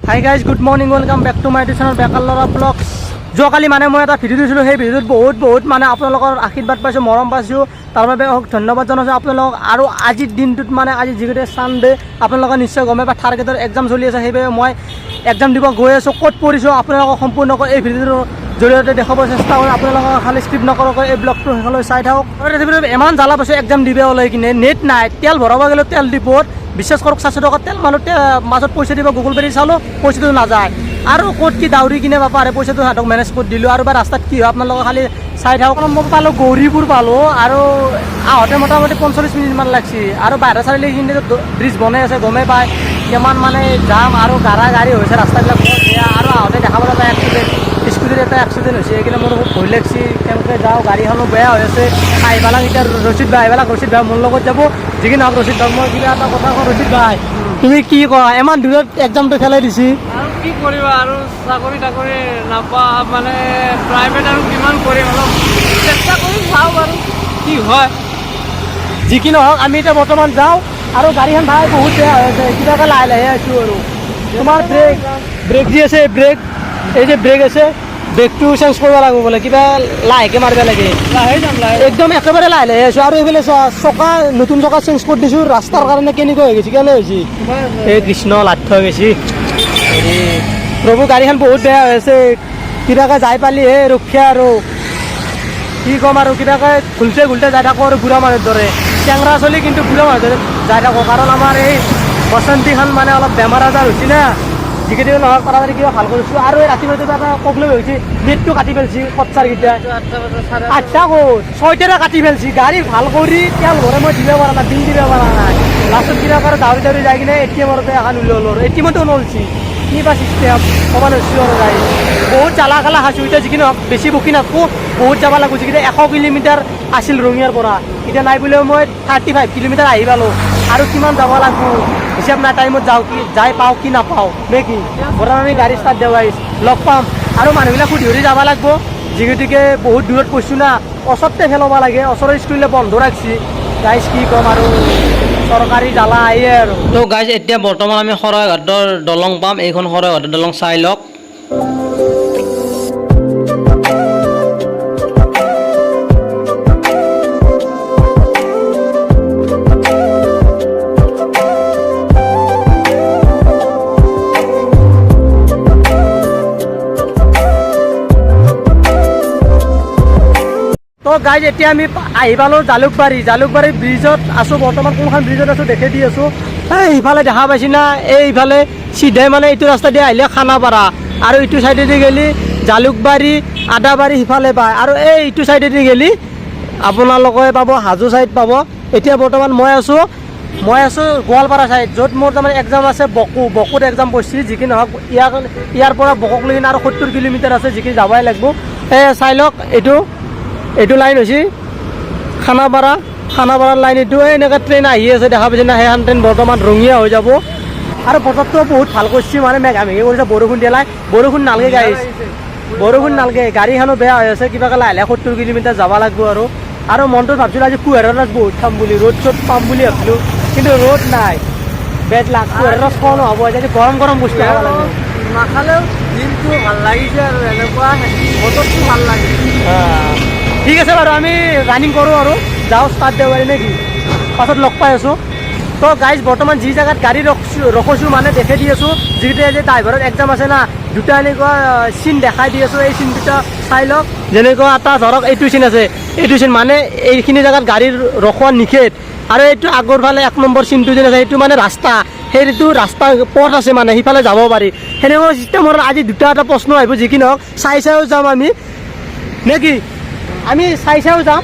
High guys good morning welcome back to my YouTube channel বেকাৰ ল'ৰা blogs. যোৱাকালি মানে মই এটা ভিডিঅ' দিছিলোঁ, সেই ভিডিঅ'ত বহুত মানে আপোনালোকৰ আশীৰ্বাদ পাইছোঁ, মৰম পাইছোঁ, তাৰ বাবে ধন্যবাদ জনাইছোঁ আপোনালোকক। আৰু আজিৰ দিনটোত মানে আজি যিহেতু ছানডে, আপোনালোকে নিশ্চয় গমে পায় থাৰ্ড গ্ৰেডৰ এক্সাম চলি আছে, সেইবাবে মই এক্সাম দিব গৈ আছোঁ। ক'ত পঢ়িছোঁ আপোনালোকক সম্পূৰ্ণকৈ এই ভিডিঅ'টোৰ জৰিয়তে দেখাব চেষ্টা কৰিম। আপোনালোকক খালি স্কিপ নকৰাকৈ এই ব্লগটো শেষলৈ চাই থাকক। ইমান জ্বালা পাইছোঁ এক্সাম দিব ওলাই কিনে, নেট নাই, তেল ভৰাব গ'লে তেল ডিপোত বিশ্বাস কৰক 400 টকা তেল মানুহ মাজত পইচা দিব গুগল পে' চালোঁ, পইচাটো নাযায়। আৰু ক'ত কি দাউৰি কিনে পাৰে পইচাটো সিহঁতক মেনেজ কৰি দিলোঁ। আৰু বা ৰাস্তাত কি হয় আপোনালোকে খালি চাই থাকক। মই পালোঁ গৌৰীপুৰ পালোঁ, আৰু আহোঁতে মোটামুটি 45 মিনিটমান লাগছে। আৰু বাহিৰৰ চাৰিআলিখিনি ব্ৰিজ বনাই আছে, গমেই পায় কিমান মানে জাম আৰু গাড়ী হৈছে, ৰাস্তাবিলাক বৰ বেয়া। আৰু আহোঁতে দেখা পালে এটা এক্সিডেণ্ট, স্কুটিৰ এটা এক্সিডেণ্ট হৈছে, সেইকাৰণে মোৰ খুব ভয় লাগছে। কেনেকৈ যাওঁ, গাড়ীখনো বেয়া হৈ আছে। আহিবেলাক এতিয়া ৰচিদ ভাই মোৰ লগত যাব। যিকি নহওক ৰচিদ ভাই, মই কিবা এটা কথা কওঁ, ৰচিদ ভাই তুমি কি কোৱা, ইমান দূৰত এক্সামটো খেলাই দিছি আৰু কি কৰিবা, আৰু চাকৰি তাকৰি নাপা মানে প্ৰাইভেট আৰু কিমান কৰিম, অলপ চেষ্টা কৰি চাওঁ বাৰু কি হয়। যি কি নহওক আমি এতিয়া বৰ্তমান যাওঁ। আৰু গাড়ীখন ভাই বহুত বেয়া হৈ আছে, কিবাকৈ লাহে আছোঁ। আৰু তোমাৰ ব্ৰেক যি আছে, এই যে ব্ৰেক আছে, ব্ৰেকটো চেঞ্জ কৰিব লাগিব বোলে, কিবা লাহেকৈ মাৰিব লাগে। লাহে যাম একদম একেবাৰে লাহে আছোঁ। আৰু এইফালে চকা নতুন চকা চেঞ্জ কৰি দিছোঁ, ৰাস্তাৰ কাৰণে কেনেকৈ হৈ গৈছে, কেনে হৈছে এই কৃষ্ণ লাথ হৈ গৈছে। হেৰি প্ৰভু, গাড়ীখন বহুত বেয়া হৈ আছে, কিবাকৈ যাই পালিহে ৰক্ষা। আৰু কি ক'ম, আৰু কিবাকৈ ঘুলতে যাই থাকোঁ আৰু বুঢ়া মানুহৰ দৰে। চেংৰা চলি কিন্তু বুঢ়া মানুহৰ দৰে যাই থাকোঁ, কাৰণ আমাৰ এই বসন্তীখন মানে অলপ বেমাৰ আজাৰ হৈছে না। যিকেইদিন নহওক তাড়াতাড়ি কিবা ভাল কৰিছোঁ। আৰু এই ৰাতিপুৱা এটা প্ৰব্লেম হৈছে, নেটটো কাটি পেলাইছে কচ্চাৰকেইটা। 8টা ক'ত 6টাৰে কাটি পেলাইছে, গাড়ী ভাল কৰি তেল ভৰাই মই দিব পৰা নাই, বিল দিব পৰা নাই। লাষ্টত কিবা কৰে দাউৰি যাই কিনে ATMতে এখন উলিয়ালোঁ, আৰু ATMতো নলছি। কি বা চিষ্টেম ক'ব নোৱাৰিছোঁ। আৰু গাড়ী বহুত জ্বালা খালা খাইছোঁ। এতিয়া যিখিনি নহওক বেছি বকি নাথাকোঁ, বহুত যাব লাগিব। যিকেইটা 100 কিলোমিটাৰ আছিল ৰঙিয়াৰ পৰা, এতিয়া নাই বুলিও মই 35 কিলোমিটাৰ আহি পালোঁ। আৰু কিমান যাব লাগিব হিচাপ নাই, টাইমত যাওঁ কি যাই পাওঁ কি নাপাওঁ নে কি। বৰ্তমান আমি গাড়ী ষ্টাৰ্ট দিব আহিছোঁ, লগ পাম। আৰু মানুহবিলাক সুধি যাব লাগিব, যিহেতুকে বহুত দূৰত কৈছোঁ না, ওচৰতে পেলাব লাগে, ওচৰৰ স্কুললৈ বন্ধ ৰাখছি। গাইজ কি ক'ম, আৰু চৰকাৰী জ্বালা আহে আৰু। তো গাইজ এতিয়া বৰ্তমান আমি শৰাইঘাটৰ দলং পাম, এইখন শৰাইঘাটৰ দলং চাই লওক। তো গাইজ এতিয়া আমি আহি পালোঁ জালুকবাৰী ব্ৰিজত আছোঁ। বৰ্তমান কোনখন ব্ৰিজত আছোঁ দেখি দি আছোঁ। ইফালে দেখা পাইছি না, এইফালে চিধাই মানে এইটো ৰাস্তা দি আহিলে খানাপাৰা, আৰু ইটো চাইডেদি গেলি জালুকবাৰী আদাবাৰী সিফালে পায়। আৰু এইটো চাইডেদি গেলি আপোনালোকে পাব হাজো চাইড পাব। এতিয়া বৰ্তমান মই আছোঁ গোৱালপাৰা চাইড, য'ত মোৰ তাৰমানে এক্সাম আছে। বকুত এক্সাম পঢ়ছি। যিকি নহওক ইয়াৰ পৰা বকক লৈ আৰু 70 কিলোমিটাৰ আছে, যিকি যাবই লাগিব। চাই লওক, এইটো লাইন হৈছে খানাপাৰাৰ লাইন। এইটো এনেকৈ ট্ৰেইন আহি আছে, দেখা পাইছে না, সেইখন ট্ৰেইন বৰ্তমান ৰঙীয়া হৈ যাব। আৰু বতৰটো বহুত ভাল কৰিছে, মানে মেঘামেঘি কৰিছে, বৰষুণ দিয়া নাই। বৰষুণ নালগে গাইছ, বৰষুণ নালগে। গাড়ীখনো বেয়া হৈ আছে, কিবাকৈ লাহে 70 কিলোমিটাৰ যাব লাগিব। আৰু মনটোত ভাবছিলোঁ আজি কুঁহিয়াৰৰ ৰছ বহুত খাম বুলি, ৰ'দ চ'দ পাম বুলি ভাবিছিলোঁ, কিন্তু ৰ'দ নাই। বেড লাগ, কুঁহিয়াৰৰ ৰছ খোৱা নহ'ব, এতিয়া গৰম বস্তু খাব লাগিব। নাখালেও দিনটো ভাল লাগিছে, আৰু এনেকুৱা বতৰটো ভাল লাগে। ঠিক আছে বাৰু, আমি ৰানিং কৰোঁ আৰু যাওঁ, ষ্টাৰ্ট দিব পাৰি নে কি, পাছত লগ পাই আছোঁ। তো গাইজ বৰ্তমান যি জেগাত গাড়ী ৰখাইছোঁ মানে দেখাই দি আছোঁ। যিকেইটা যে ড্ৰাইভাৰৰ এক্সাম আছে না, দুটা এনেকুৱা চিন দেখাই দি আছোঁ। এই চিন দুটা চাই লওক। যেনেকুৱা এটা ধৰক এইটো চিন আছে, এইটো চিন মানে এইখিনি জেগাত গাড়ী ৰখোৱা নিষেধ। আৰু এইটো আগৰ ফালে 1 নম্বৰ চিনটো যেন আছে, সেইটো মানে ৰাস্তা, সেইটো ৰাস্তা পথ আছে, মানে সিফালে যাব পাৰি। সেনেকুৱা চিষ্টেমৰ আজি এটা প্ৰশ্ন আহিব। যিকি নহওক চাইও যাম আমি নে কি, আমি চাইও যাম,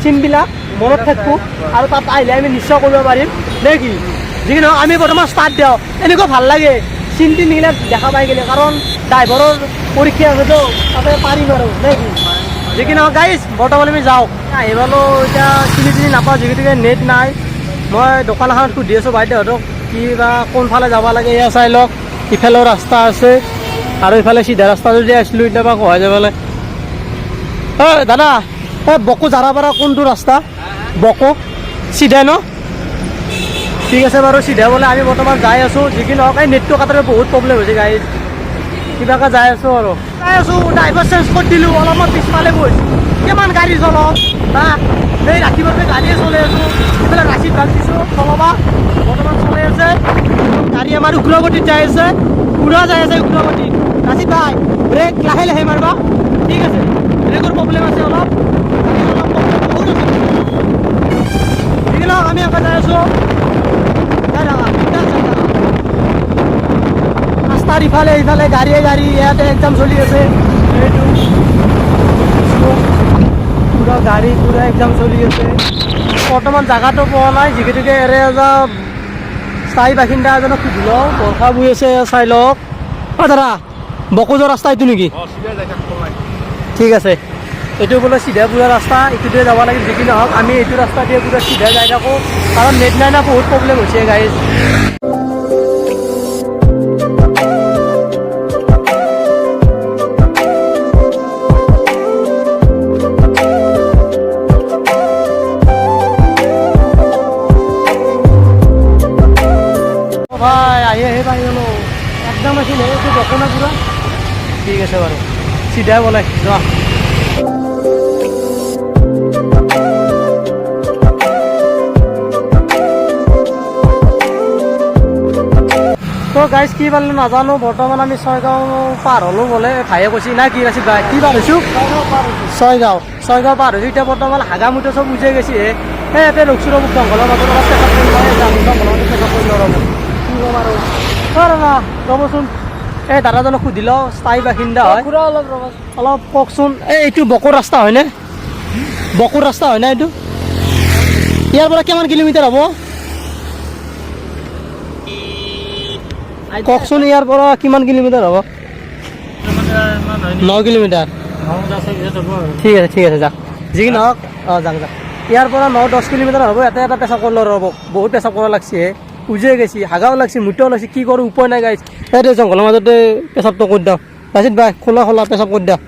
চিনবিলাক মনত থাকিব, আৰু তাত আহিলে আমি নিশ্চয় কৰিব পাৰিম নে কি। যিকি নহওক আমি বৰ্তমান ষ্টাৰ্ট দিওঁ, এনেকুৱা ভাল লাগে চিন তিনবিলাক দেখা পাই গ'লে, কাৰণ ড্ৰাইভাৰৰ পৰীক্ষা আছেতো, তাতে পাৰিম আৰু নে কি। যিকি নহওক গাইজ বৰ্তমান আমি যাওঁ। আহি পালোঁ, এতিয়া চিনি নাপাওঁ, যিহেতুকে নেট নাই। মই দোকান এখনত সুধি আছোঁ বাইদেউহঁতক, কিবা কোনফালে যাব লাগে। এয়া চাই লওক, ইফালেও ৰাস্তা আছে, আৰু ইফালে চিধা ৰাস্তা যদি আছিলোঁ, এতিয়া পৰা কহাই যাবলৈ। দাদা, বকো জাৰাপাৰা কোনটো ৰাস্তা? বকো চিধা ন? ঠিক আছে বাৰু চিধা বোলে আমি বৰ্তমান যাই আছোঁ যিকি নহওক এই নেটটো কাটাৰে বহুত প্ৰব্লেম হৈছে গাইজ কিবাকে যাই আছোঁ আৰু যাই আছোঁ ড্ৰাইভাৰ চেঞ্জ কৰি দিলোঁ অলপমান পিছফালে বহিছোঁ কিমান গাড়ী চলাওঁ না এই ৰাতিপুৱাতে গাড়ীয়ে চলাই আছোঁ এইফালে ৰাচিত ভাল দিছোঁ চলাবা বৰ্তমান চলাই আছে গাড়ী আমাৰ উগ্ৰগতিত যাই আছে পুৰা যাই আছে উগ্ৰগতিত ৰাচিত ভাই ব্ৰেক লাহে লাহে মাৰিবা ঠিক আছে ব্ৰেকৰ প্ৰব্লেম আছে অলপ বহুত আছে ঠিক আছে আমি আকৌ যাই আছোঁ ৰাস্তাৰ ইফালে ইফালে গাড়ীয়ে গাড়ী ইয়াতে এক্সাম চলি আছে এইটো পুৰা গাড়ী পুৰা এক্সাম চলি আছে বৰ্তমান জাগাটো পোৱা নাই যিহেতুকে এৰে অলপ স্থায়ী বাসিন্দা এজনক সুধি লওঁ বৰষা বৈ আছে চাই লওক দাদা বকোজৰ ৰাস্তা এইটো নেকি ঠিক আছে এইটো বোলে চিধা পুৰা ৰাস্তা এইটোতে যাব লাগিল যিকি নহওক আমি এইটো ৰাস্তা দিয়ে পুৰা চিধা যাই থাকোঁ কাৰণ নেট নাই না বহুত প্ৰব্লেম হৈছে গাইজ ভাই আহি আহি পাই গ'লো একদম আছিলে এইটো বকনা পুৰা ঠিক আছে বাৰু চিধা বোলে যোৱা তো গাইজ কি পালোঁ নাজানো বৰ্তমান আমি ছয়গাঁও পাৰ হ'লোঁ বোলে ভাইয়ে কৈছে না কি ৰাচিত ভাই কি পাৰ হৈছোঁ ছয়গাঁও পাৰ হৈছোঁ এতিয়া বৰ্তমান হাগামুটো চব উজাই গৈছে এই ইয়াতে ৰখছোঁ ৰ'ব জংঘলৰ মাজত অলপ পেচাব কৰি লয় জংঘলৰ পেচাব কৰি লওঁ ৰ'ব কি ক'ম আৰু দাদা ৰ'বচোন এই দাদাজনক সুধি লওঁ স্থায়ী বাসিন্দা হয় অলপ কওকচোন এইটো বকোৰ ৰাস্তা হয়নে বকোৰ ৰাস্তা হয়নে এইটো ইয়াৰ পৰা কিমান কিলোমিটাৰ হ'ব কওকচোন ইয়াৰ পৰা কিমান কিলোমিটাৰ হ'ব 9 কিলোমিটাৰ ঠিক আছে যাওক যি কি নহওক যাওক ইয়াৰ পৰা 9-10 কিলোমিটাৰ হ'ব ইয়াতে এটা পেচাব কৰিলোঁ ৰ'ব বহুত পেচাব কৰা লাগছে উজাই গৈছে হাগাও লাগছে মুটাও লাগছে কি কৰোঁ উপায় নাই গাইছ ইয়াতে জংঘলৰ মাজতে পেচাবটো কৰি দিওঁ ৰাচিত ভাই খোলা পেচাব কৰি দিওঁ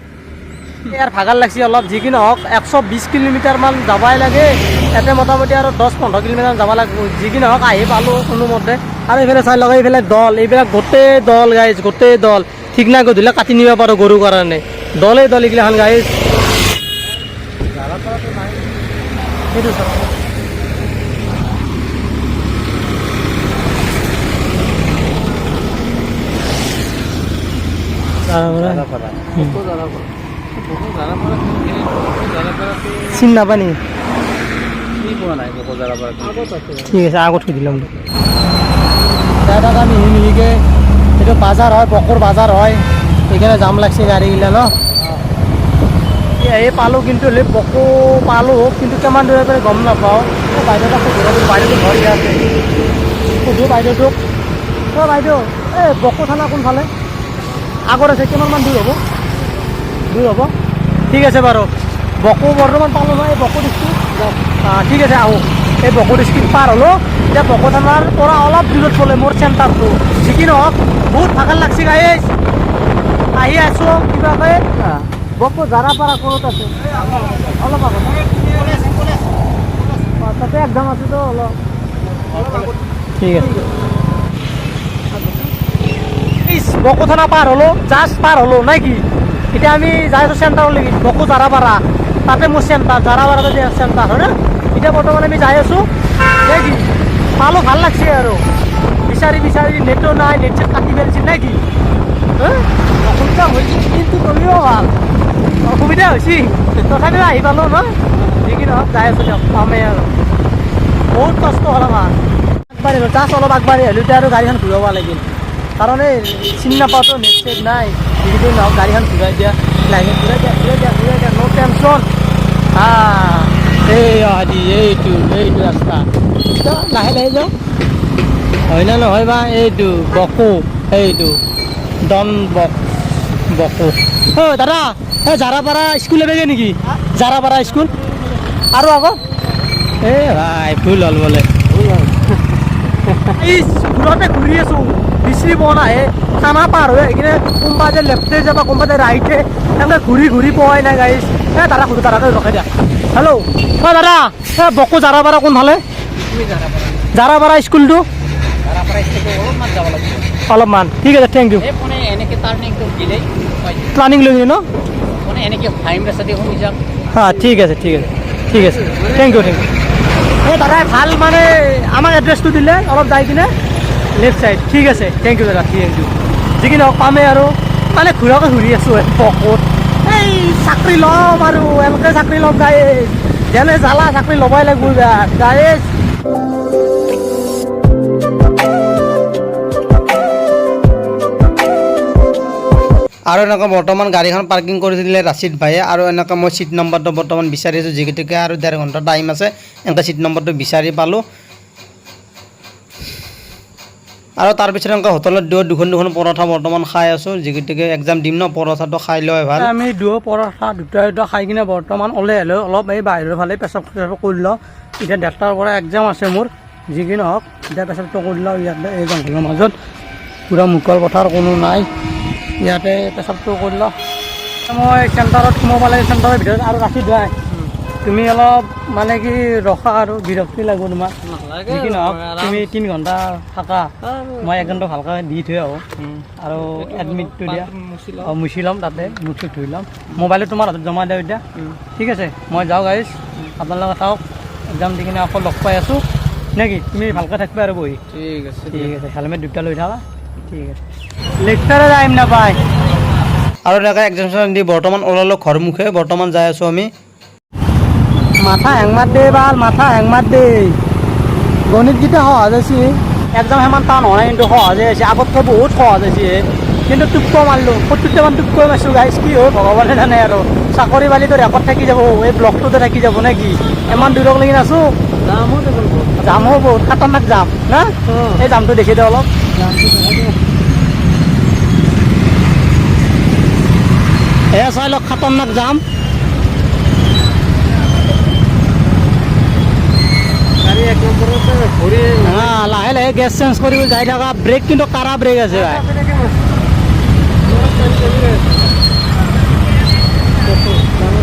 ইয়াৰ ভাগাৰ লাগছে অলপ যি কি নহওক 120 কিলোমিটাৰমান যাবই লাগে ইয়াতে মোটামুটি আৰু 10-15 কিলোমিটাৰ যাব লাগিব যি কি নহওক আহি পালোঁ কোনোমতে আৰু এইফালে চাই লওক এইফালে দল এইবিলাক গোটেই দল গাইজ গোটেই দল ঠিক নাই গধূলি কাটি নিব পাৰোঁ গৰুৰ কাৰণে দলেই দল এইগিলাখান গাইজ সেইটো চাওক চিন নাপা নেকি ঠিক আছে আগত সুধিলাম দাদাক আমি মিহিকে এইটো বাজাৰ হয় বকোৰ বাজাৰ হয় সেইকাৰণে জাম লাগছে গাড়ীগিলা ন এই পালোঁ কিন্তু বকো পালোঁ কিন্তু কিমান দূৰে পৰা গম নাপাওঁ বাইদেউক সুধিলোঁ বাইদেউটো ঘৰ ইয়াতে সুধোঁ বাইদেউটোক বাইদেউ এই বকো থানা কোনফালে আগত আছে কিমানমান দূৰ হ'ব ঠিক আছে বাৰু বকো বৰ্তমান পালোঁ নহয় এই বকো ডিষ্ট্ৰিক্ট ঠিক আছে আহোঁ এই বকো ডিষ্ট্ৰিক্ট পাৰ হ'লোঁ এতিয়া বকো থানাৰ পৰা অলপ দূৰত পৰে মোৰ চেণ্টাৰটো যি কি নহওক বহুত ভাগৰ লাগছে গাইজ আহি আছোঁ কিবাকৈ বকো জাৰাপাৰা ক'ত আছে অলপ আগত তাতে একদম আছেতো অলপ ঠিক আছে বকো থানা পাৰ হ'লোঁ জাষ্ট পাৰ হ'লোঁ নাই কি এতিয়া আমি যাই আছোঁ চেণ্টাৰলৈকে বকো জাৰাপাৰা তাতে মোৰ চেণ্টাৰ জাৰাপাৰাতে চেণ্টাৰ হয় না এতিয়া বৰ্তমান আমি যাই আছোঁ নে কি পালোঁ ভাল লাগছে আৰু বিচাৰি নেটো নাই নেট চেট কাটি পেলাইছিল নে কি অসুবিধা হৈছে কিন্তু তলিও ভাল অসুবিধা হৈছে তথাপিও আহি পালোঁ ন যি কি নহওক যাই আছোঁ দিয়ক পামেই আৰু বহুত কষ্ট হ'ল আমাৰ আগবাঢ়িলোঁ জাষ্ট অলপ আগবাঢ়ি আহিলোঁ এতিয়া আৰু গাড়ীখন ঘূৰাব লাগিল কাৰণ এই চিনি নাপাওঁতো নেট চেট নাই যিহেতু নহওক গাড়ীখন ঘূৰাই দিয়া লাইনত ঘূৰাই দিয়া ন' টেনশ্যন এইটো ৰাস্তা লাহে যাওঁ হয় না নহয় বা এইটো বকো এইটো বকো দাদা এই জাৰাপাৰা স্কুল এবেগে নেকি জাৰাপাৰা স্কুল আৰু আগত এই ভাই ভুল হ'ল বোলে এই ঘূৰতে ঘূৰি আছোঁ বিচাৰি পোৱা নাই থানা পাৰ হৈ সেইখিনি কোনোবা যে লেফ্টে যাবা কোনোবা যে ৰাইটে এনেকৈ ঘূৰি পোৱাই নাই গাইছ দাদা সুধো দাদাকে ৰখাই দিয়া হেল্ল' দাদা বকো জাৰাপাৰা কোনফালে জাৰাপাৰা স্কুলটো অলপমান ঠিক আছে থেংক ইউ প্লানিং লৈ ন হ্যাঁ ঠিক আছে ঠিক আছে ঠিক আছে থেংক ইউ এই দাদাই ভাল মানে আমাক এড্ৰেছটো দিলে অলপ যাই কিনে লেফ্ট ছাইড ঠিক আছে থেংক ইউ দাদা থেংক ইউ যিকি নহওক পামেই আৰু মানে ঘূৰাকৈ ঘূৰি আছোঁ পকত এই চাকৰি ল'ম আৰু এনেকৈ চাকৰি ল'ম গাই যেনে জ্বালা চাকৰি ল'বই লাগিব গাই আৰু এনেকুৱা বৰ্তমান গাড়ীখন পাৰ্কিং কৰি দিলে ৰাছিদ ভাইয়ে আৰু এনেকুৱা মই চিট নম্বৰটো বৰ্তমান বিচাৰি আছোঁ যিহেতুকে আৰু 1.5 ঘণ্টা টাইম আছে এনেকুৱা চিট নম্বৰটো বিচাৰি পালোঁ আৰু তাৰপিছত এনেকুৱা হোটেলত দুখন পৰঠা বৰ্তমান খাই আছোঁ যিহেতুকে এক্সাম দিম ন পৰঠাটো খাই লয় ভাল আমি পৰঠা দুটা খাই কিনে বৰ্তমান ওলাই আহিলোঁ অলপ এই বাহিৰৰ ফালে পেচাব কৰি লওঁ এতিয়া 1:30টাৰ পৰা এক্সাম আছে মোৰ যি কি নহওক এতিয়া পেচাবটো কৰি লওঁ ইয়াতে এই জংঘলৰ মাজত পূৰা মুকল পথাৰ কোনো নাই ইয়াতে পেচাবটো কৰি লওঁ মই চেণ্টাৰত সোমাব লাগে চেণ্টাৰৰ ভিতৰত আৰু ৰাখি দিয়াই তুমি অলপ মানে কি ৰখা আৰু বিৰক্তি লাগিব তোমাৰ কি নহওক তুমি 3 ঘণ্টা থাকা মই 1 ঘণ্টা ভালকৈ দি থৈ আহোঁ আৰু এডমিটটো দিয়া মুচি ল'ম তাতে মুখ চুখ ধুই ল'ম মোবাইলটো তোমাৰ হাতত জমা দিওঁ এতিয়া ঠিক আছে মই যাওঁ গাইজ আপোনালোকে চাওক এক্সাম দি কিনে আকৌ লগ পাই আছোঁ নে কি তুমি ভালকৈ থাকিবা আৰু বহি ঠিক আছে হেলমেট দুটা লৈ থাকা ঠিক আছে লেকচাৰে টাইম নাপায় আৰু এনেকৈ এক্সাম দি বৰ্তমান ওলালোঁ ঘৰ মুখে বৰ্তমান যাই আছোঁ আমি মাথা হেংমাত দে ভাল মাথা হেংমাত দে গণিতকেইটা সহজ আছে একদম সিমান টান হোৱা নাই কিন্তু সহজে আছে আগতকৈ বহুত সহজ আছে কিন্তু টোপক মাৰিলোঁ 70টামান টোপক মাৰিছোঁ গাইজ কি হয় ভগৱানে জানে আৰু চাকৰি বালিটো ৰেকৰ্ড থাকি যাব এই ব্লকটোতে থাকি যাব নে কি ইমান দূৰক লাগি আছোঁ জামো বহুত খাতৰনাক যাম না এই জামটো দেখি দিওঁ অলপ এয়া চাই লওক খাতৰনাক যাম লাহে লাহে গেছ চেঞ্জ কৰিব যাই থকা ব্ৰেক কিন্তু কাৰা ব্ৰেক আছে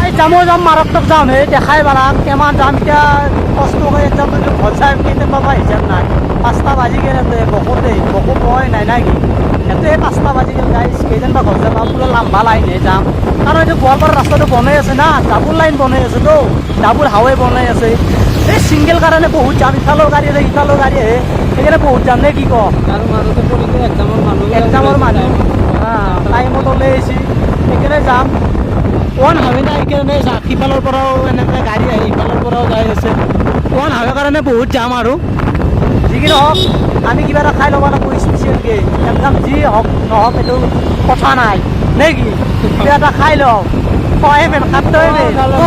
এই যামো যাম মাৰাত্মক যাম সেই দেখাই পাৰা কিমান যাম এতিয়া কষ্ট কৰি একদম ঘৰ চাই কেইটামান পাবা হিচাপ নাই 5টা বাজি গ'ল বকো পয় নাই কি ইয়াতে 5টা বাজি গ'ল গাইজ কেইজন বা ঘৰ যাবা পুৰা লাম্বা লাইনে যাম কাৰণ এইটো গোৱালপাৰা ৰাস্তাটো বনাই আছে না ডাবুল লাইন বনাই আছে তো ডাবুল হাইৱে বনাই আছে এই চিংগল কাৰণে বহুত যাম ইফালৰ গাড়ী আহে ইফালৰ গাড়ী আহে সেইকাৰণে বহুত যাম নে কি ক এক্সামৰ মানুহ টাইমত ওলাই আহিছে সেইকাৰণে যাম ওৱান হাৱে নাই সেইকাৰণে যাম সিফালৰ পৰাও এনেকৈ গাড়ী আহি ইফালৰ পৰাও যাই আছে ওৱান হাৱে কাৰণে বহুত যাম আৰু যি কি নহওক আমি কিবা এটা খাই ল'ব লাগিব স্পেচিয়েলকৈ একদম যি হওক নহওক এইটো কথা নাই নে কি কিবা এটা খাই লওঁ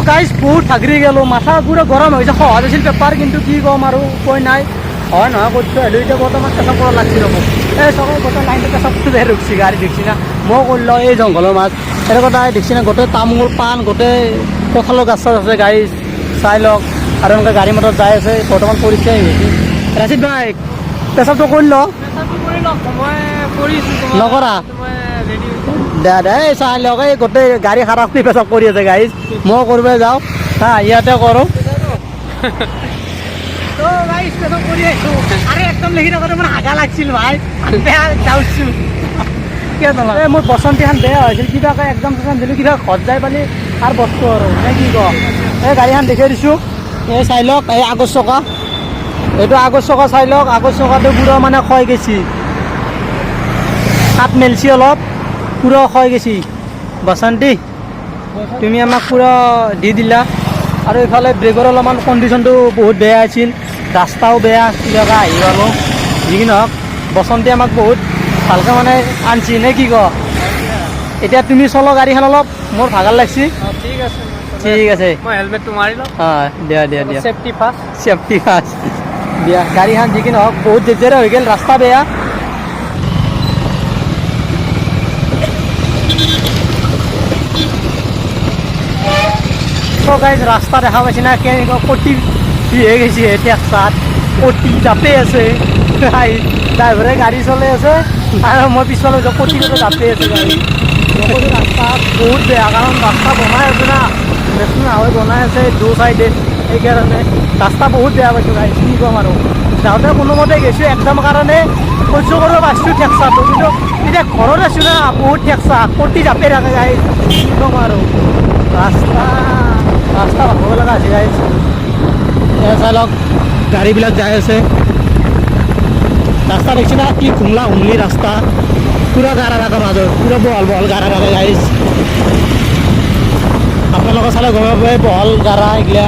গাইজ বহুত ভাগৰি গ'লোঁ মাথা পুৰা গৰম হৈছে সহজ আছিল পেপাৰ কিন্তু কি ক'ম আৰু উপায় নাই হয় নহয় কৈছোঁ হ'লেও এতিয়া বৰ্তমান পেচাব কৰা লাগিছিল মোক এই চকৰ গোটেই লাইনটো পেচাবটো বেয়া ৰখছি গাড়ী দেখছি না মই কৰি লওঁ এই জংঘলৰ মাছ এনেকুৱা দেখছি না গোটেই তামোল পাণ গোটেই কঁঠালৰ গাছ চাছ আছে গাড়ী চাই লওক আৰু এনেকৈ গাড়ী মটৰ যাই আছে বৰ্তমান পৰীক্ষাই হৈছে ৰাছিদ ভাই পেচাবটো কৰি লওঁ নকৰা দে চাই লওক এই গোটেই গাড়ী খাৰাপ দি পেচাব কৰি আছে গাড়ী মই কৰিব যাওঁ হা ইয়াতে কৰোঁ কৰি আহিছোঁ আৰু একদম লিখি থাকোঁতে মানে হাগা লাগিছিল ভাই বেয়া যাওঁছোঁ এই মোৰ বসন্তীখন বেয়া হৈছিল কিবাকৈ একদম চেকজাম দিলোঁ কিবা ঘৰত যাই পালি আৰু বস্তু আৰু নে কি কওঁ এই গাড়ীখন দেখাই দিছোঁ এই চাই লওক এই আগৰ চকা এইটো আগৰ চকা চাই লওক আগৰ চকাটো পুৰা মানে ক্ষয় গৈছি কাঠ মেলছি অলপ পুৰা ক্ষয় গৈছি বসন্তী তুমি আমাক পুৰা দি দিলা আৰু এইফালে ব্ৰেকৰ অলপমান কণ্ডিশ্যনটো বহুত বেয়া আছিল ৰাস্তাও বেয়া কিবাকৈ আহি পালোঁ যি কি নহওক বসন্তী আমাক বহুত ভালকৈ মানে আনছি নে কি ক এতিয়া তুমি চলো গাড়ীখন অলপ মোৰ ভাগৰ লাগছি ঠিক আছে মই হেলমেটটো মাৰি লওঁ দিয়া চেফটি ফাৰ্ষ্ট চেফটি ফাৰ্ষ্ট দিয়া গাড়ীখন যি কি নহওক বহুত জেজেৰা হৈ গ'ল ৰাস্তা বেয়া গাইজ ৰাস্তা দেখা পাইছে না কেনেকুৱা পটি হৈ গৈছে টেক্সাত পটি জাপে আছে ড্ৰাইভাৰে গাড়ী চলাই আছে আৰু মই পিছফালে পটি জাপে আছে গাড়ী ৰাস্তা বহুত বেয়া কাৰণ ৰাস্তা বনাই আছে না নতুন হাইৱে বনাই আছে দু চাইডে সেইকাৰণে ৰাস্তা বহুত বেয়া পাইছোঁ গাড়ী কি ক'ম আৰু যাওঁতে কোনোমতে গৈছোঁ একদম কাৰণে সহ্য কৰিব পাৰিছোঁ ঠেকচাটো, কিন্তু এতিয়া ঘৰত আছোঁ না বহুত ঠেকচা কটি জাপে থাকে গাইজ, কি ক'ম আৰু ৰাস্তা ৰাস্তা ভাবিব লগা হৈছে গাইজ। এয়া চাই লওক গাড়ীবিলাক যাই আছে, ৰাস্তা দেখছি না কি ঘুমলা ঘুমলি ৰাস্তা, পুৰা গাৰা গাৰা মাজত পুৰা বহল বহল গাৰা গাৰা গাইজ। আপোনালোকে চালে গমে পাই বহল গাৰা এইগিলা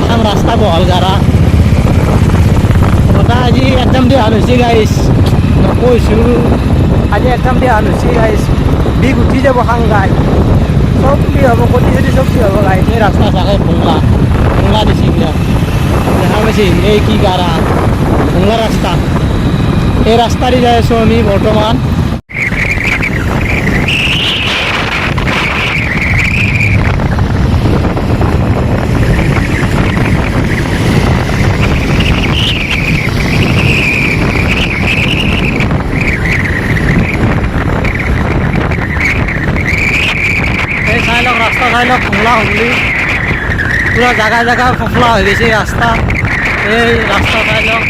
এখন ৰাস্তা বহল গাৰা। বতাহ আজি একদম দিয়া হাল হৈছে গাইজ, নকৈছোঁ আজি একদম দিয়া হাল হৈছে গাইজ, বিষ উঠি যাব সাংঘাই, চব কি হ'ব কটি চটি চব কি হ'ব গাইজ। এই ৰাস্তা চাগে ভোংলা ভোংলা দিছে এইগিলা দেখা পাইছে, এই কি গাৰা ভোংলা ৰাস্তা। এই ৰাস্তা দি যাই আছোঁ আমি বৰ্তমান। এই চাই লওক ৰাস্তা চাই লওক ভোংলা ভোংলি, পুৰা জাগা জাগা ফফলা হৈ গৈছে ৰাস্তা। এই ৰাস্তা চাই লওক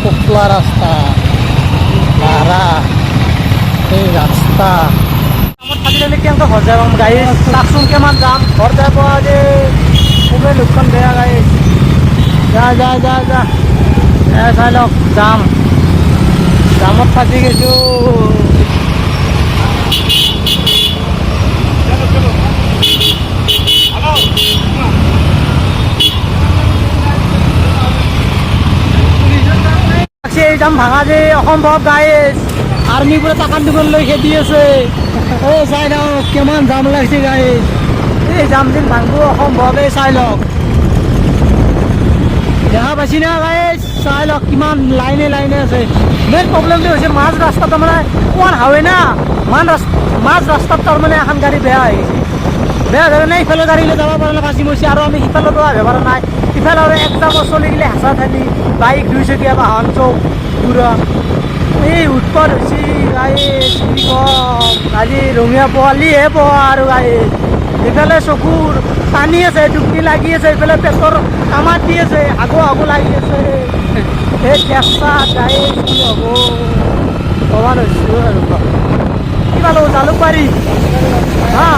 ফফলা রাস্তা ভাড়া, এই রাস্তা আমার থাকিলে কেমন ঘর যাব গাড়ি চাকচোন কেমন যাম, ঘর যাব যে খুবই লক্ষণ বেয়া গাড়ি। যা যা যা যা চাই লওক যাম, জামত ফাঁচি গেছোঁ। এই যাম ভাঙা যে অসম্ভৱ গাইজ, আৰ্মি পুৰা টাকাৰ দোকান লৈ খেদি আছে। এই চাই লওক কিমান জাম লাগিছে গাইজ, এই জাম যেন ভাঙব অসম্ভৱ। এই চাই লওক দেখা পাইছি না গাইজ, চাই লওক কিমান লাইনে লাইনে আছে। মেইন প্ৰব্লেমটো হৈছে মাজ ৰাস্তাত তাৰমানে অকণমান হাৱে না, মাজ ৰাস্তাত তাৰমানে এখন গাড়ী বেয়া হৈ গৈছে। বেয়া ধৰণে ইফালে গাড়ী লৈ যাব পৰা নাই, ফাঁচি মৰিছে। আৰু আমি সিফালতো আহিব পৰা নাই, ইফালে আৰু এক জামত চলি গ'লে হেঁচা ঠেলি বাইক দুইচকীয়া বাহন চব পুৰা এই উৎপাত হৈছে গাইজ, কি কম। আজি ৰঙীয়া পোৱালিহে পোৱা আৰু গাইজ, ইফালে চকুৰ টানি আছে, ডুবকি লাগি আছে, ইফালে পেটৰ কামাত দি আছে, আগো আগো লাগি আছে। এই কেঁচা গাইজ কি হ'ব ক'বা হৈছোঁ আৰু কি পালো জালুকবাৰী হা।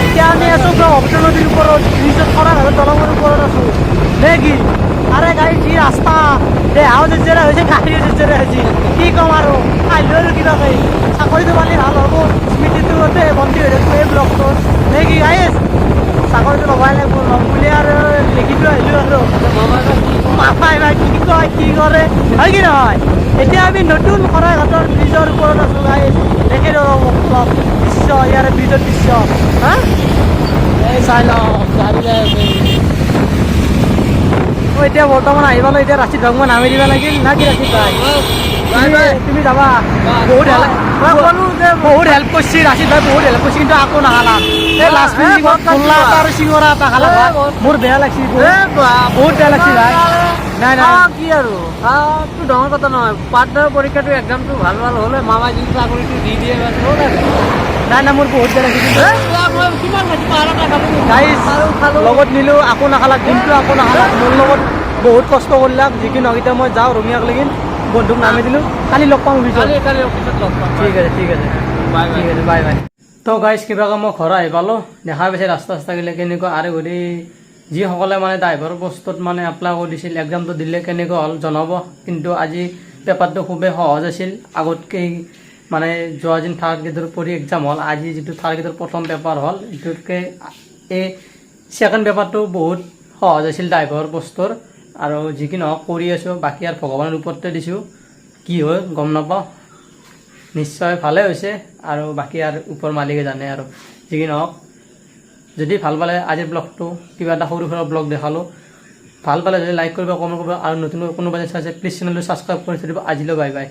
এতিয়া আমি আছোঁ ব্ৰহ্মপুত্ৰ নদীৰ ওপৰত, ব্ৰিজত খৰাঘাটৰ দলঙৰ ওপৰত আছোঁ নে কি। আৰে গাড়ী যি ৰাস্তা দেহাও জেজেৰা হৈছে, গাড়ীও জেজেৰা হৈছে, কি ক'ম আৰু। আহিলোঁ আৰু কিবা কৰি চাকৰিটো পালে ভাল হ'ব, স্মৃতিটো বন্দী হৈ থাকিব এই ব্লকটোত নে কি গাইজ। চাকৰিটো ল'বাই লাগিব, ল'ম বুলি আৰু লিখি থৈ আহিলোঁ আৰু মামাই বা কি কয় কি কৰে হয় কি নহয়। এতিয়া আমি নতুন শৰাইঘাটৰ ব্ৰিজৰ ওপৰত আছোঁ গাইজ, দেখি লওক দৃশ্য, ইয়াৰে ব্ৰিজৰ দৃশ্য হা। এই চাই লওক গাড়ী যাই আছে। এতিয়া বৰ্তমান আহিব লাগে, এতিয়া ৰাচিত ভাগ মই নামি দিব লাগিল না কি। ৰাচিত ভাই তুমি যাবা, বহুত বহুত হেল্প কৰিছে ৰাচিত ভাই, বহুত হেল্প কৰিছে, কিন্তু আকৌ নাখালাম। এই লাষ্ট মিনিটত খোলা আৰু চিঙৰা এটা খালা, মোৰ বেয়া লাগিছে, বহুত বেয়া লাগিছে ভাই। নাই নাই কি আৰু তো ডাঙৰ কথা নহয়, পাৰ্টনাৰ পৰীক্ষাটো এক্সামটো ভাল ভাল হ'লে মামাই যদি চাকৰিটো দি দিয়ে নাই নাই মোৰ বহুত বেয়া লাগিছে। কিমান খাইছোঁ পাহাৰটা গাইজ লগত নিলোঁ, আকৌ নাখালাক, দিনটো আকৌ নাখালাক, মোৰ লগত বহুত কষ্ট কৰিলাক। যিকি নহওক এতিয়া মই যাওঁ ৰঙিয়াক লেগিন, বন্ধুক নামি দিলোঁ, কালি লগ পাম অফিচত। কালি অফিচত লগ পাম। ঠিক আছে ঠিক আছে বাই ঠিক আছে, বাই বাই। তো গাইজ কিবাকৈ মই ঘৰ আহি পালোঁ, দেখা পাইছে ৰাস্তা চাস্তাগিলা কেনেকুৱা। আৰু ঘূৰি যিসকলে মানে ড্ৰাইভাৰ পোষ্টত মানে এপ্লাই কৰি দিছিল, এক্সামটো দিলে কেনেকুৱা হ'ল জনাব। কিন্তু আজি পেপাৰটো খুবেই সহজ আছিল, আগতকৈ মানে যোৱা দিন থাৰ্ড গ্ৰেডৰ পঢ়ি এক্সাম হ'ল, আজি যিটো থাৰ্ড গ্ৰেডৰ প্ৰথম পেপাৰ হ'ল, এইটোতকৈ এই ছেকেণ্ড পেপাৰটো বহুত সহজ আছিল ড্ৰাইভাৰ পোষ্টৰ। আৰু যি কি নহওক কৰি আছোঁ, বাকী আৰু ভগৱানৰ ওপৰতে দিছোঁ, কি হয় গম নাপাওঁ, নিশ্চয় ভালে হৈছে। আৰু বাকী আৰু ওপৰ মালিকে জানে। আৰু যি কি নহওক, যদি ভাল পালে আজিৰ ব্লগটো, কিবা এটা সৰু সুৰা ব্লগ দেখালোঁ, ভাল পালে যদি লাইক কৰিব, কমেণ্ট কৰিব। আৰু নতুন কোনোবা চাইছে প্লিজ চেনেলটো ছাবস্ক্ৰাইব কৰি থৈ দিব। আজিলৈ বাই বাই।